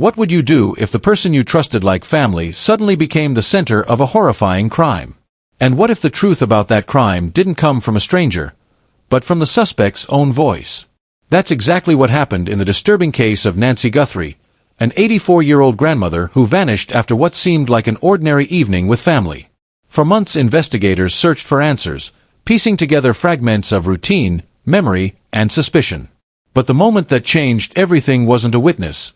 What would you do if the person you trusted like family suddenly became the center of a horrifying crime? And what if the truth about that crime didn't come from a stranger, but from the suspect's own voice? That's exactly what happened in the disturbing case of Nancy Guthrie, an 84-year-old grandmother who vanished after what seemed like an ordinary evening with family. For months, investigators searched for answers, piecing together fragments of routine, memory, and suspicion. But the moment that changed everything wasn't a witness,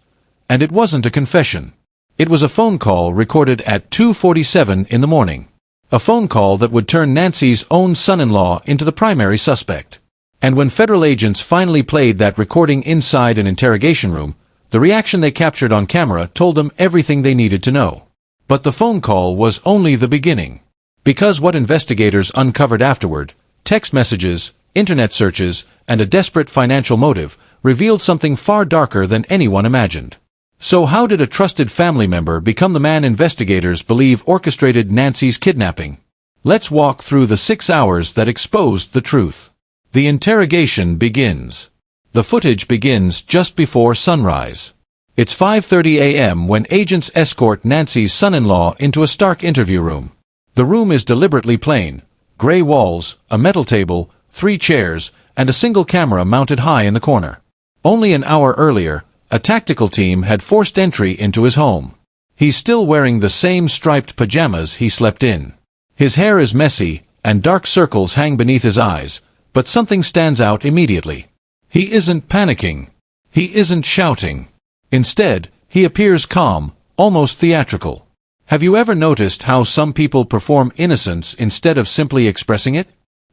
and it wasn't a confession. It was a phone call recorded at 2:47 in the morning. A phone call that would turn Nancy's own son-in-law into the primary suspect. And when federal agents finally played that recording inside an interrogation room, the reaction they captured on camera told them everything they needed to know. But the phone call was only the beginning. Because what investigators uncovered afterward, text messages, internet searches, and a desperate financial motive, revealed something far darker than anyone imagined. So how did a trusted family member become the man investigators believe orchestrated Nancy's kidnapping? Let's walk through the 6 hours that exposed the truth. The interrogation begins. The footage begins just before sunrise. It's 5:30 a.m. when agents escort Nancy's son-in-law into a stark interview room. The room is deliberately plain: gray walls, a metal table, 3 chairs, and a single camera mounted high in the corner. Only an hour earlier, a tactical team had forced entry into his home. He's still wearing the same striped pajamas he slept in. His hair is messy, and dark circles hang beneath his eyes, but something stands out immediately. He isn't panicking. He isn't shouting. Instead, he appears calm, almost theatrical. Have you ever noticed how some people perform innocence instead of simply expressing it?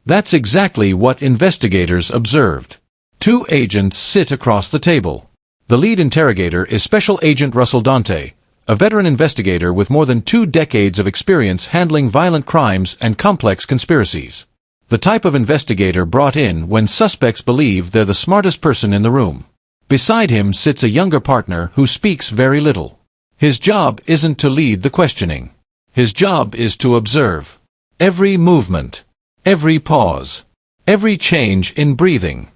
That's exactly what investigators observed. 2 agents sit across the table. The lead interrogator is Special Agent Russell Dante, a veteran investigator with more than 2 decades of experience handling violent crimes and complex conspiracies. The type of investigator brought in when suspects believe they're the smartest person in the room. Beside him sits a younger partner who speaks very little. His job isn't to lead the questioning. His job is to observe. Every movement. Every pause. Every change in breathing.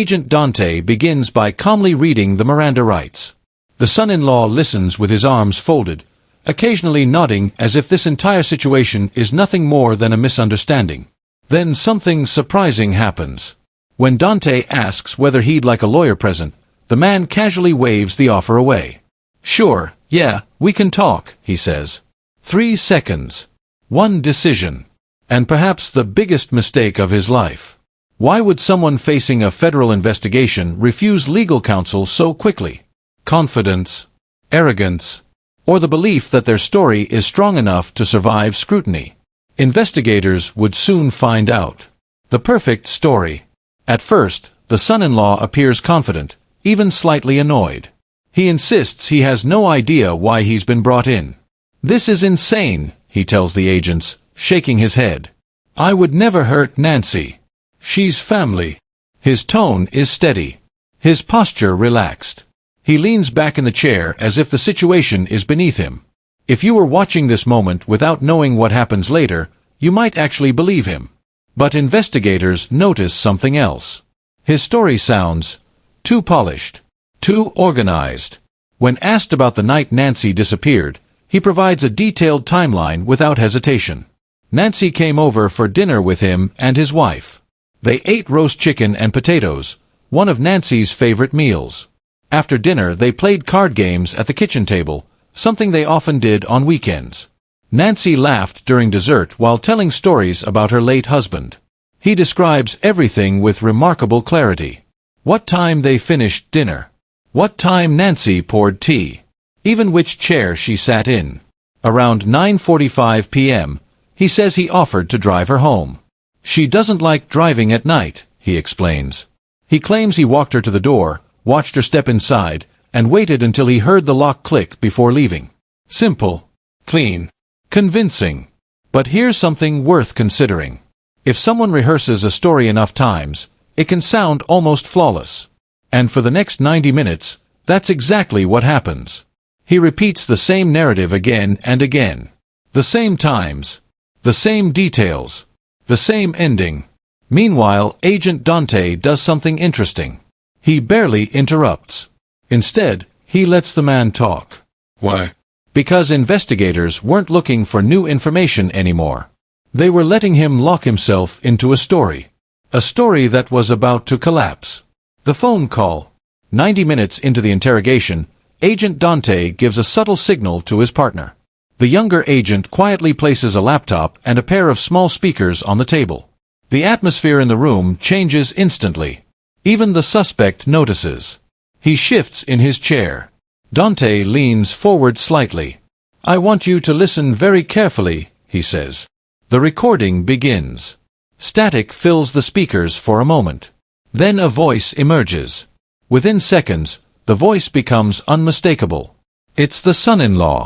Agent Dante begins by calmly reading the Miranda rights. The son-in-law listens with his arms folded, occasionally nodding as if this entire situation is nothing more than a misunderstanding. Then something surprising happens. When Dante asks whether he'd like a lawyer present, the man casually waves the offer away. "Sure, yeah, we can talk," he says. 3 seconds. 1 decision. And perhaps the biggest mistake of his life. Why would someone facing a federal investigation refuse legal counsel so quickly? Confidence? Arrogance? Or the belief that their story is strong enough to survive scrutiny? Investigators would soon find out. The perfect story. At first, the son-in-law appears confident, even slightly annoyed. He insists he has no idea why he's been brought in. "This is insane," he tells the agents, shaking his head. "I would never hurt Nancy. She's family." His tone is steady. His posture relaxed. He leans back in the chair as if the situation is beneath him. If you were watching this moment without knowing what happens later, you might actually believe him. But investigators notice something else. His story sounds too polished, too organized. When asked about the night Nancy disappeared, he provides a detailed timeline without hesitation. Nancy came over for dinner with him and his wife. They ate roast chicken and potatoes, one of Nancy's favorite meals. After dinner, they played card games at the kitchen table, something they often did on weekends. Nancy laughed during dessert while telling stories about her late husband. He describes everything with remarkable clarity. What time they finished dinner. What time Nancy poured tea. Even which chair she sat in. Around 9:45 p.m., he says he offered to drive her home. "She doesn't like driving at night," he explains. He claims he walked her to the door, watched her step inside, and waited until he heard the lock click before leaving. Simple. Clean. Convincing. But here's something worth considering. If someone rehearses a story enough times, it can sound almost flawless. And for the next 90 minutes, that's exactly what happens. He repeats the same narrative again and again. The same times. The same details. The same ending. Meanwhile, Agent Dante does something interesting. He barely interrupts. Instead, He lets the man talk. Why? Because investigators weren't looking for new information anymore. They were letting him lock himself into a story. A story that was about to collapse. The phone call. 90 minutes into the interrogation, Agent Dante gives a subtle signal to his partner. The younger agent quietly places a laptop and a pair of small speakers on the table. The atmosphere in the room changes instantly. Even the suspect notices. He shifts in his chair. Dante leans forward slightly. "I want you to listen very carefully," he says. The recording begins. Static fills the speakers for a moment. Then a voice emerges. Within seconds, the voice becomes unmistakable. It's the son-in-law.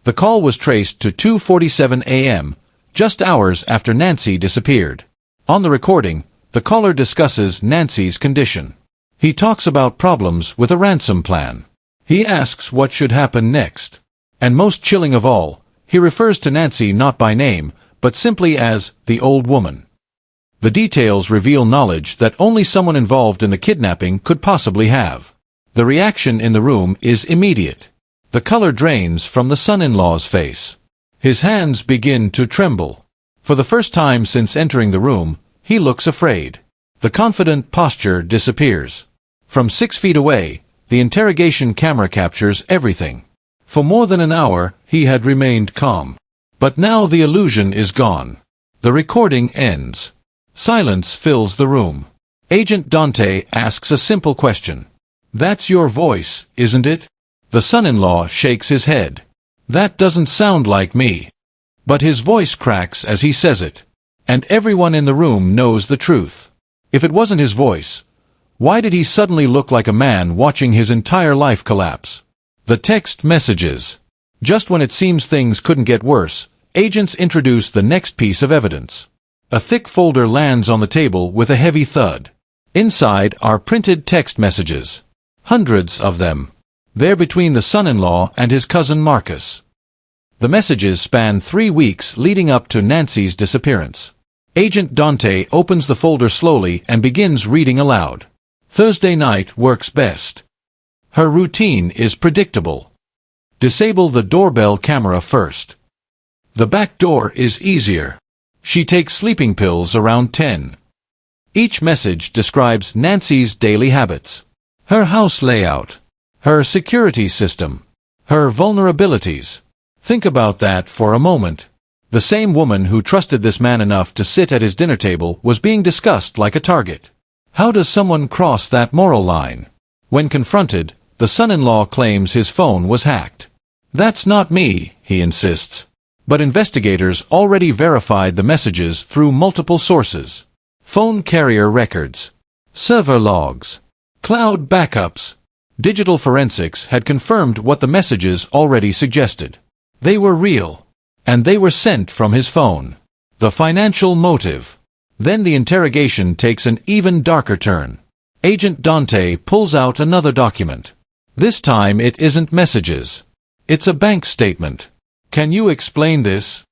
The call was traced to 2:47 a.m., just hours after Nancy disappeared. On the recording, the caller discusses Nancy's condition. He talks about problems with a ransom plan. He asks what should happen next. And most chilling of all, he refers to Nancy not by name, but simply as the old woman. The details reveal knowledge that only someone involved in the kidnapping could possibly have. The reaction in the room is immediate. The color drains from the son-in-law's face. His hands begin to tremble. For the first time since entering the room, he looks afraid. The confident posture disappears. From 6 feet away, the interrogation camera captures everything. For more than an hour, he had remained calm. But now the illusion is gone. The recording ends. Silence fills the room. Agent Dante asks a simple question. "That's your voice, isn't it?" The son-in-law shakes his head. "That doesn't sound like me." But his voice cracks as he says it. And everyone in the room knows the truth. If it wasn't his voice, why did he suddenly look like a man watching his entire life collapse? The text messages. Just when it seems things couldn't get worse, agents introduce the next piece of evidence. A thick folder lands on the table with a heavy thud. Inside are printed text messages. Hundreds of them. They're between the son-in-law and his cousin Marcus. The messages span 3 weeks leading up to Nancy's disappearance. Agent Dante opens the folder slowly and begins reading aloud. Thursday night works best. Her routine is predictable. Disable the doorbell camera first. The back door is easier. She takes sleeping pills around 10. Each message describes Nancy's daily habits. Her house layout. Her security system. Her vulnerabilities. Think about that for a moment. The same woman who trusted this man enough to sit at his dinner table was being discussed like a target. How does someone cross that moral line? When confronted, the son-in-law claims his phone was hacked. "That's not me," he insists. But investigators already verified the messages through multiple sources. Phone carrier records. Server logs. Cloud backups. Digital forensics had confirmed what the messages already suggested. They were real. And they were sent from his phone. The financial motive. Then the interrogation takes an even darker turn. Agent Dante pulls out another document. This time it isn't messages. It's a bank statement. "Can you explain this?"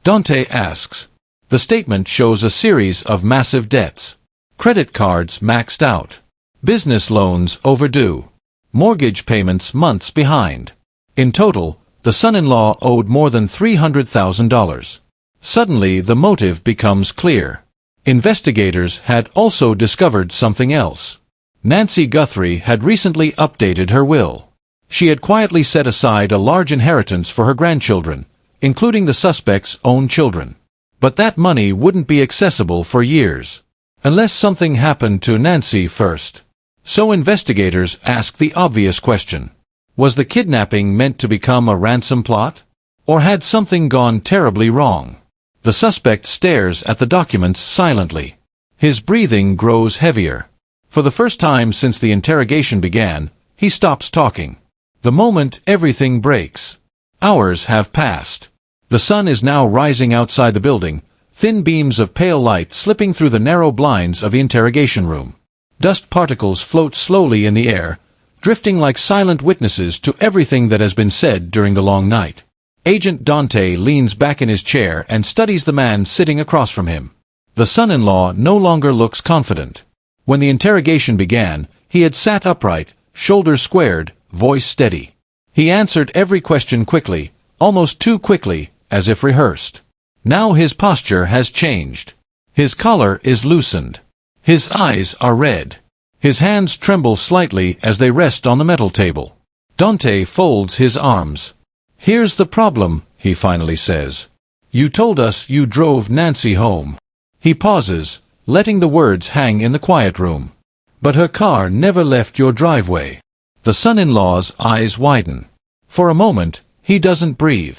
Dante asks. The statement shows a series of massive debts. Credit cards maxed out. Business loans overdue. Mortgage payments months behind. In total, the son-in-law owed more than $300,000. Suddenly the motive becomes clear. Investigators had also discovered something else. Nancy Guthrie had recently updated her will. She had quietly set aside a large inheritance for her grandchildren, including the suspect's own children. But that money wouldn't be accessible for years, unless something happened to Nancy first. So investigators ask the obvious question. Was the kidnapping meant to become a ransom plot? Or had something gone terribly wrong? The suspect stares at the documents silently. His breathing grows heavier. For the first time since the interrogation began, he stops talking. The moment everything breaks. Hours have passed. The sun is now rising outside the building, thin beams of pale light slipping through the narrow blinds of the interrogation room. Dust particles float slowly in the air, drifting like silent witnesses to everything that has been said during the long night. Agent Dante leans back in his chair and studies the man sitting across from him. The son-in-law no longer looks confident. When the interrogation began, he had sat upright, shoulders squared, voice steady. He answered every question quickly, almost too quickly, as if rehearsed. Now his posture has changed. His collar is loosened. His eyes are red. His hands tremble slightly as they rest on the metal table. Dante folds his arms. "Here's the problem," he finally says. "You told us you drove Nancy home." He pauses, letting the words hang in the quiet room. "But her car never left your driveway." The son-in-law's eyes widen. For a moment, he doesn't breathe.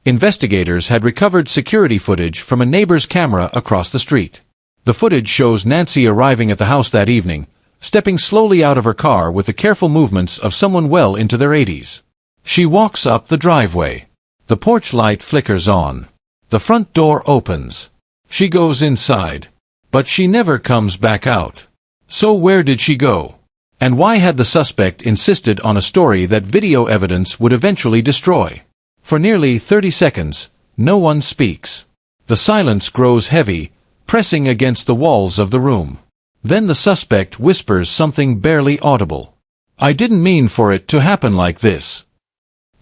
Investigators had recovered security footage from a neighbor's camera across the street. The footage shows Nancy arriving at the house that evening, stepping slowly out of her car with the careful movements of someone well into their 80s. She walks up the driveway. The porch light flickers on. The front door opens. She goes inside. But she never comes back out. So where did she go? And why had the suspect insisted on a story that video evidence would eventually destroy? For nearly 30 seconds, no one speaks. The silence grows heavy, pressing against the walls of the room. Then the suspect whispers something barely audible. "I didn't mean for it to happen like this."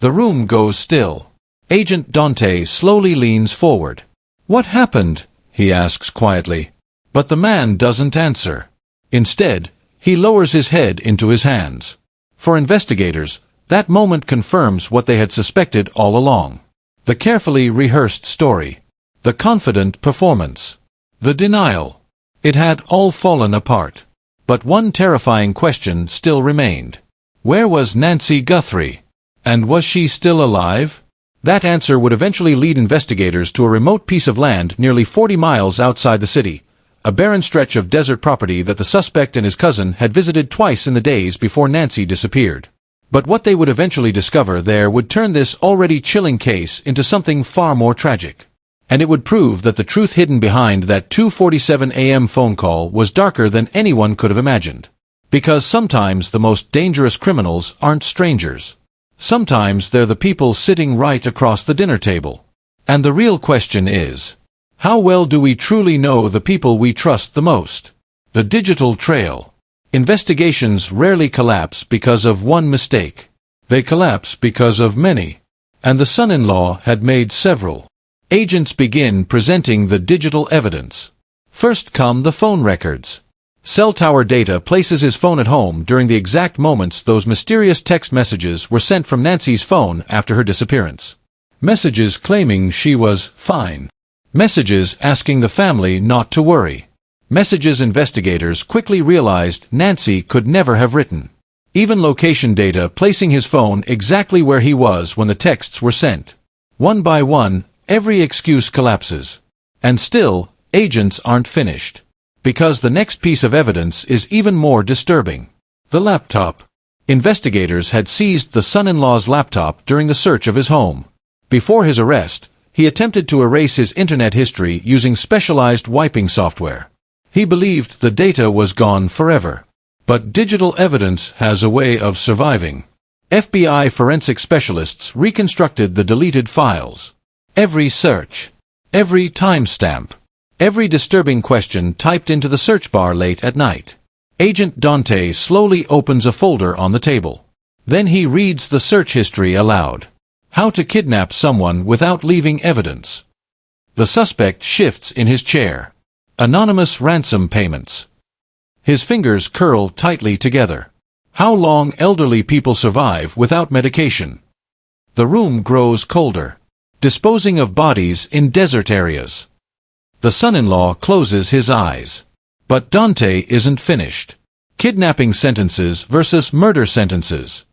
The room goes still. Agent Dante slowly leans forward. "What happened?" he asks quietly. But the man doesn't answer. Instead, he lowers his head into his hands. For investigators, that moment confirms what they had suspected all along. The carefully rehearsed story. The confident performance. The denial. It had all fallen apart. But one terrifying question still remained. Where was Nancy Guthrie? And was she still alive? That answer would eventually lead investigators to a remote piece of land nearly 40 miles outside the city, a barren stretch of desert property that the suspect and his cousin had visited twice in the days before Nancy disappeared. But what they would eventually discover there would turn this already chilling case into something far more tragic. And it would prove that the truth hidden behind that 2:47 a.m. phone call was darker than anyone could have imagined. Because sometimes the most dangerous criminals aren't strangers. Sometimes they're the people sitting right across the dinner table. And the real question is, how well do we truly know the people we trust the most? The digital trail. Investigations rarely collapse because of one mistake. They collapse because of many. And the son-in-law had made several. Agents begin presenting the digital evidence. First come the phone records. Cell tower data places his phone at home during the exact moments those mysterious text messages were sent from Nancy's phone after her disappearance. Messages claiming she was fine. Messages asking the family not to worry. Messages investigators quickly realized Nancy could never have written. Even location data placing his phone exactly where he was when the texts were sent. One by one, every excuse collapses. And still, agents aren't finished. Because the next piece of evidence is even more disturbing. The laptop. Investigators had seized the son-in-law's laptop during the search of his home. Before his arrest, he attempted to erase his internet history using specialized wiping software. He believed the data was gone forever. But digital evidence has a way of surviving. FBI forensic specialists reconstructed the deleted files. Every search. Every timestamp. Every disturbing question typed into the search bar late at night. Agent Dante slowly opens a folder on the table. Then he reads the search history aloud. How to kidnap someone without leaving evidence. The suspect shifts in his chair. Anonymous ransom payments. His fingers curl tightly together. How long elderly people survive without medication. The room grows colder. Disposing of bodies in desert areas. The son-in-law closes his eyes. But Dante isn't finished. Kidnapping sentences versus murder sentences.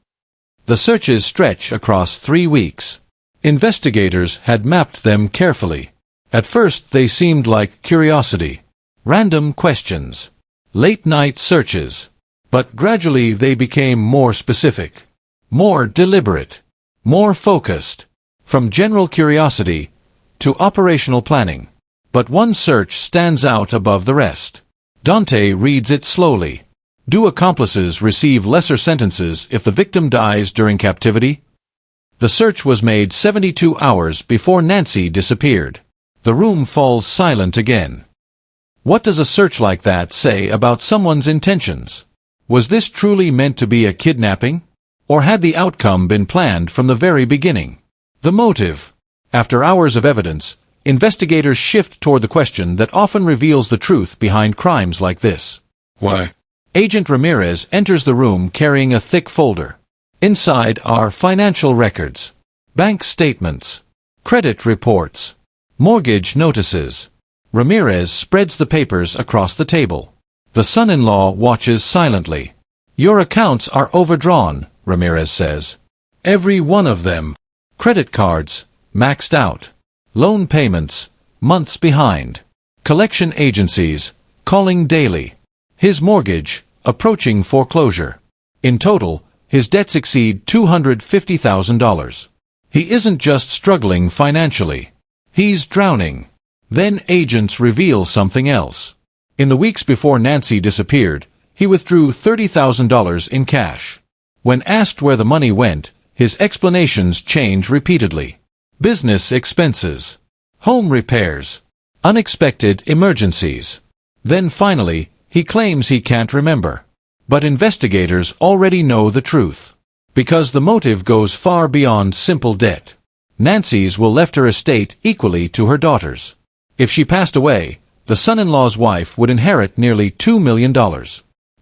The searches stretch across 3 weeks. Investigators had mapped them carefully. At first they seemed like curiosity. Random questions. Late-night searches. But gradually they became more specific. More deliberate. More focused. From general curiosity to operational planning. But one search stands out above the rest. Dante reads it slowly. Do accomplices receive lesser sentences if the victim dies during captivity? The search was made 72 hours before Nancy disappeared. The room falls silent again. What does a search like that say about someone's intentions? Was this truly meant to be a kidnapping? Or had the outcome been planned from the very beginning? The motive. After hours of evidence, investigators shift toward the question that often reveals the truth behind crimes like this. Why? Agent Ramirez enters the room carrying a thick folder. Inside are financial records, bank statements, credit reports, mortgage notices. Ramirez spreads the papers across the table. The son-in-law watches silently. Your accounts are overdrawn, Ramirez says. Every one of them. Credit cards, maxed out. Loan payments, months behind. Collection agencies, calling daily. His mortgage, approaching foreclosure. In total, his debts exceed $250,000. He isn't just struggling financially. He's drowning. Then agents reveal something else. In the weeks before Nancy disappeared, he withdrew $30,000 in cash. When asked where the money went, his explanations change repeatedly. Business expenses, home repairs, unexpected emergencies. Then finally, he claims he can't remember. But investigators already know the truth. Because the motive goes far beyond simple debt. Nancy's will left her estate equally to her daughters. If she passed away, the son-in-law's wife would inherit nearly $2 million.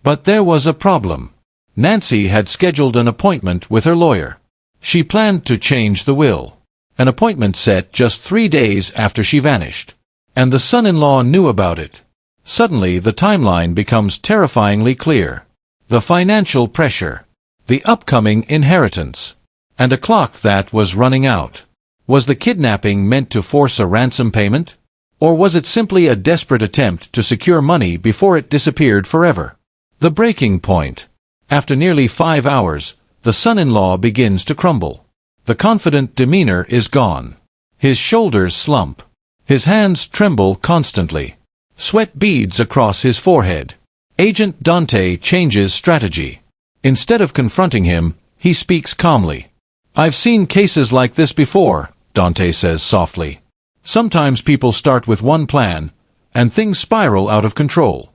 But there was a problem. Nancy had scheduled an appointment with her lawyer. She planned to change the will. An appointment set just 3 days after she vanished. And the son-in-law knew about it. Suddenly the timeline becomes terrifyingly clear. The financial pressure. The upcoming inheritance. And a clock that was running out. Was the kidnapping meant to force a ransom payment? Or was it simply a desperate attempt to secure money before it disappeared forever? The breaking point. After nearly 5 hours, the son-in-law begins to crumble. The confident demeanor is gone. His shoulders slump. His hands tremble constantly. Sweat beads across his forehead. Agent Dante changes strategy. Instead of confronting him, he speaks calmly. I've seen cases like this before, Dante says softly. Sometimes people start with one plan, and things spiral out of control.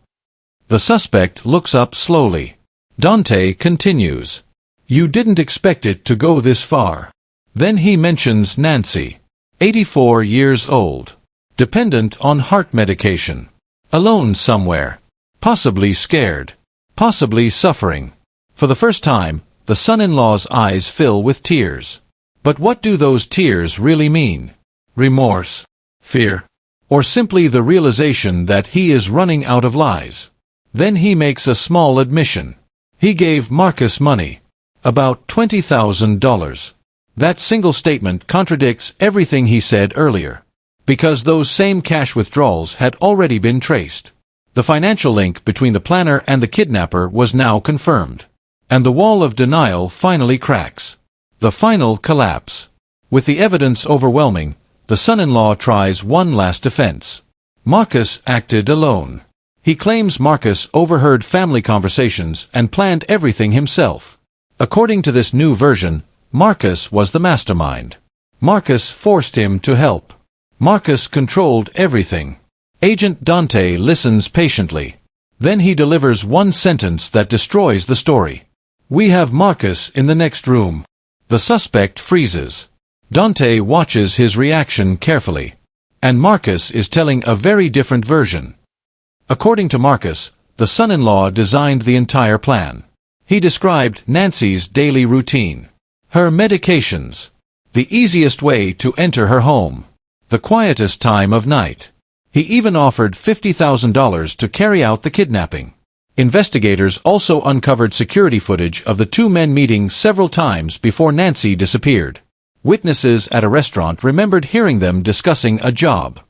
The suspect looks up slowly. Dante continues. You didn't expect it to go this far. Then he mentions Nancy. 84 years old. Dependent on heart medication. Alone somewhere. Possibly scared. Possibly suffering. For the first time, the son-in-law's eyes fill with tears. But what do those tears really mean? Remorse? Fear? Or simply the realization that he is running out of lies? Then he makes a small admission. He gave Marcus money. About $20,000. That single statement contradicts everything he said earlier. Because those same cash withdrawals had already been traced. The financial link between the planner and the kidnapper was now confirmed. And the wall of denial finally cracks. The final collapse. With the evidence overwhelming, the son-in-law tries one last defense. Marcus acted alone. He claims Marcus overheard family conversations and planned everything himself. According to this new version, Marcus was the mastermind. Marcus forced him to help. Marcus controlled everything. Agent Dante listens patiently. Then he delivers one sentence that destroys the story. We have Marcus in the next room. The suspect freezes. Dante watches his reaction carefully. And Marcus is telling a very different version. According to Marcus, the son-in-law designed the entire plan. He described Nancy's daily routine. Her medications. The easiest way to enter her home. The quietest time of night. He even offered $50,000 to carry out the kidnapping. Investigators also uncovered security footage of the two men meeting several times before Nancy disappeared. Witnesses at a restaurant remembered hearing them discussing a job.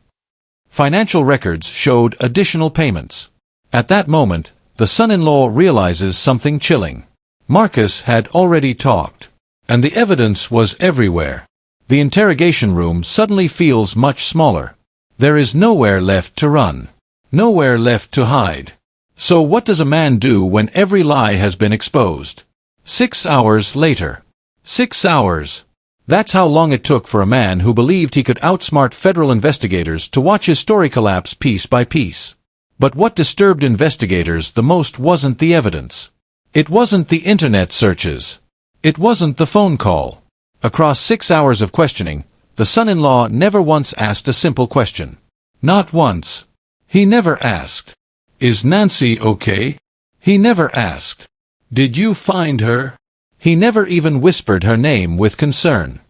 Financial records showed additional payments. At that moment, the son-in-law realizes something chilling. Marcus had already talked. And the evidence was everywhere. The interrogation room suddenly feels much smaller. There is nowhere left to run. Nowhere left to hide. So what does a man do when every lie has been exposed? 6 hours later. 6 hours. That's how long it took for a man who believed he could outsmart federal investigators to watch his story collapse piece by piece. But what disturbed investigators the most wasn't the evidence. It wasn't the internet searches. It wasn't the phone call. Across 6 hours of questioning, the son-in-law never once asked a simple question. Not once. He never asked, "Is Nancy okay?" He never asked, "Did you find her?" He never even whispered her name with concern.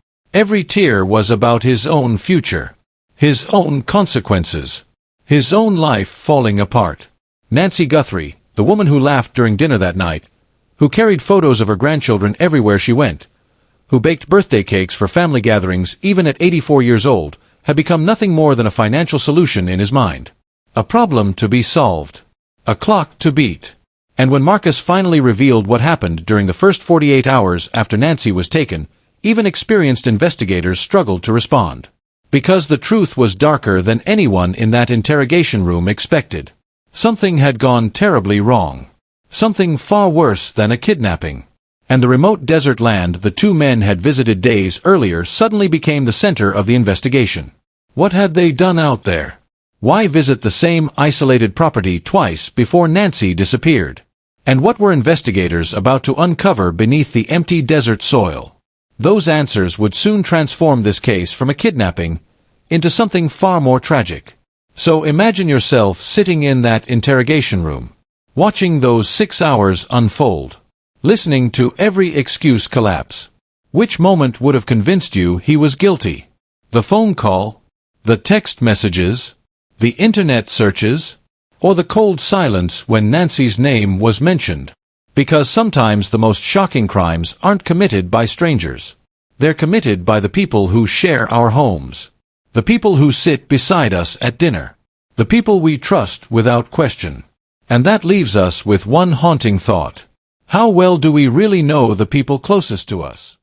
Every tear was about his own future, his own consequences, his own life falling apart. Nancy Guthrie, the woman who laughed during dinner that night, who carried photos of her grandchildren everywhere she went, who baked birthday cakes for family gatherings even at 84 years old, had become nothing more than a financial solution in his mind. A problem to be solved. A clock to beat. And when Marcus finally revealed what happened during the first 48 hours after Nancy was taken, even experienced investigators struggled to respond. Because the truth was darker than anyone in that interrogation room expected. Something had gone terribly wrong. Something far worse than a kidnapping. And the remote desert land the two men had visited days earlier suddenly became the center of the investigation. What had they done out there? Why visit the same isolated property twice before Nancy disappeared? And what were investigators about to uncover beneath the empty desert soil? Those answers would soon transform this case from a kidnapping into something far more tragic. So imagine yourself sitting in that interrogation room, watching those 6 hours unfold, listening to every excuse collapse. Which moment would have convinced you he was guilty? The phone call? The text messages? The internet searches? Or the cold silence when Nancy's name was mentioned? Because sometimes the most shocking crimes aren't committed by strangers. They're committed by the people who share our homes. The people who sit beside us at dinner. The people we trust without question. And that leaves us with one haunting thought. How well do we really know the people closest to us?